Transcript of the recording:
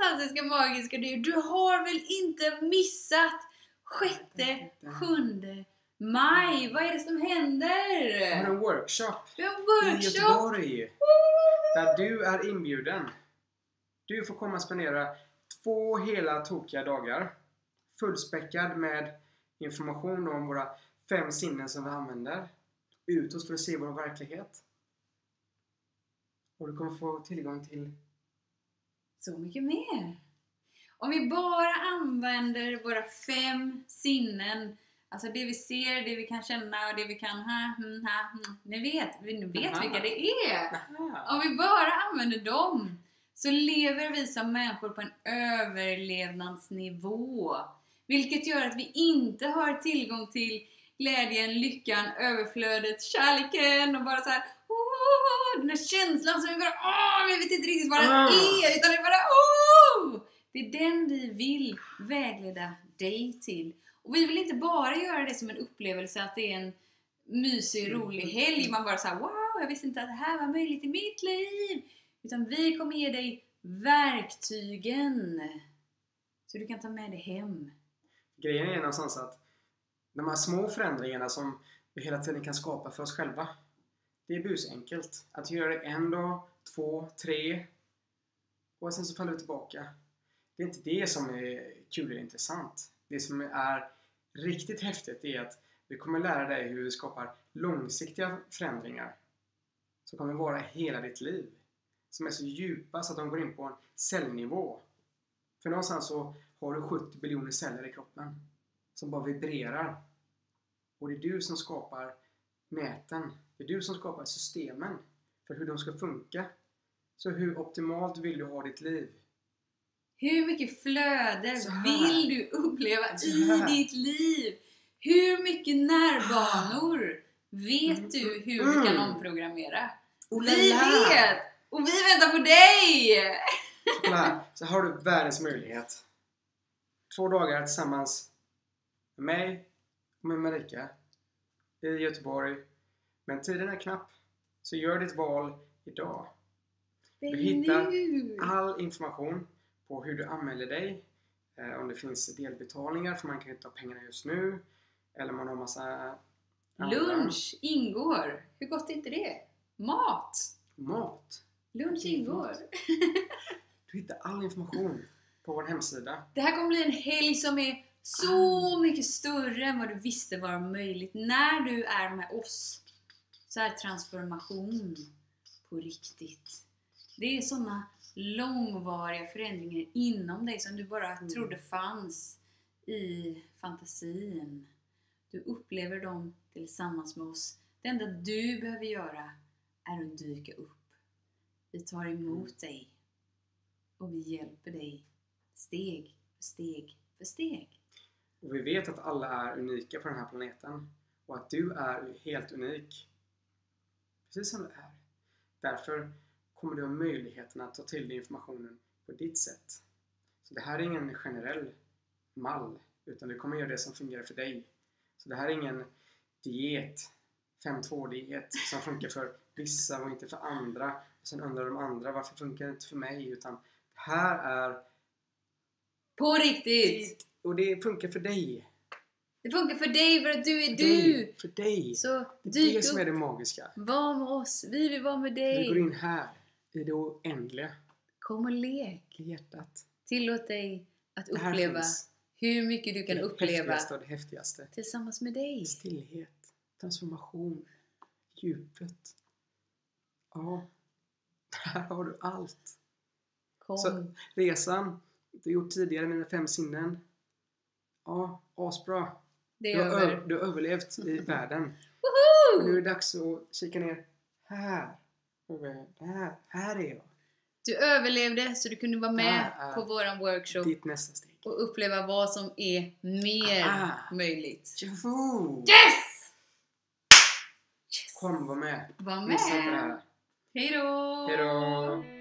fantastiska, magiska du. Du har väl inte missat 6-7 maj? Vad är det som händer? Jag har en workshop Du har en i workshop. Göteborg. Där du är inbjuden. Du får komma och spendera 2 hela tokiga dagar. Fullspäckad med information om våra 5 sinnen som vi använder. Utåt för att se vår verklighet. Och du kommer få tillgång till Så mycket mer. Om vi bara använder våra 5 sinnen, alltså det vi ser, det vi kan känna och det vi kan ni vet vilka det är. Om vi bara använder dem så lever vi som människor på en överlevnadsnivå. Vilket gör att vi inte har tillgång till glädjen, lyckan, överflödet, kärleken och bara så här, den här känslan som vi bara, vi vet inte riktigt vad den är, utan det är bara, det är den vi vill vägleda dig till. Och vi vill inte bara göra det som en upplevelse att det är en mysig, rolig helg. Man bara såhär, wow, jag visste inte att det här var möjligt i mitt liv. Utan vi kommer ge dig verktygen så du kan ta med dig hem. Grejen är någonstans att de här små förändringarna som vi hela tiden kan skapa för oss själva, det är busenkelt. Att göra det 1 dag, 2, 3 och sen så faller vi tillbaka. Det är inte det som är kul eller intressant. Det som är riktigt häftigt är att vi kommer lära dig hur vi skapar långsiktiga förändringar som kommer vara hela ditt liv. Som är så djupa så att de går in på en cellnivå. För någonstans så har du 70 biljoner celler i kroppen som bara vibrerar. Och det är du som skapar näten. Det är du som skapar systemen för hur de ska funka. Så hur optimalt vill du ha ditt liv? Hur mycket flöde vill du uppleva i ditt liv? Hur mycket närbanor vet du hur du kan omprogrammera? Vi vet! Och vi väntar på dig! Så har du världens möjlighet. 2 dagar tillsammans med mig och med Marika i Göteborg. Men tiden är knapp. Så gör ditt val idag. Du hittar all information på hur du anmäler dig. Om det finns delbetalningar för man kan inte ta pengarna just nu. Eller man har massa andra. Lunch ingår. Hur gott är inte det? Mat. Lunch ingår. Du hittar all information på vår hemsida. Det här kommer bli en helg som är så mycket större än vad du visste var möjligt. När du är med oss så är transformation på riktigt. Det är sådana långvariga förändringar inom dig som du bara trodde fanns i fantasin. Du upplever dem tillsammans med oss. Det enda du behöver göra är att dyka upp. Vi tar emot dig och vi hjälper dig steg för steg för steg. Och vi vet att alla är unika på den här planeten. Och att du är helt unik. Precis som du är. Därför kommer du ha möjligheten att ta till dig informationen på ditt sätt. Så det här är ingen generell mall. Utan du kommer göra det som fungerar för dig. Så det här är ingen diet. 5-2-diet som funkar för vissa och inte för andra. Och sen undrar de andra, varför funkar det inte för mig? Utan det här är på riktigt. Och det funkar för dig. Det funkar för dig för att du är du. För dig. Så det är det som är det magiska. Var med oss. Vi vill vara med dig. Vi går in här i det oändliga. Kom och lek. I hjärtat. Tillåt dig att uppleva hur mycket du kan uppleva. Det häftigaste. Tillsammans med dig. Stillhet. Transformation. Djupet. Ja. Här har du allt. Kom. Så resan du har gjort tidigare med dina 5 sinnen. Ja, asbra. Det är över. Du har överlevt i världen. Woho! Och nu är det dags att kika ner här. Här är jag. Du överlevde så du kunde vara med på våran workshop. Ditt nästa steg. Och uppleva vad som är mer möjligt. Juhu! Yes! Kom, var med. Var med. Missa inte det här. Hej då! Hej då!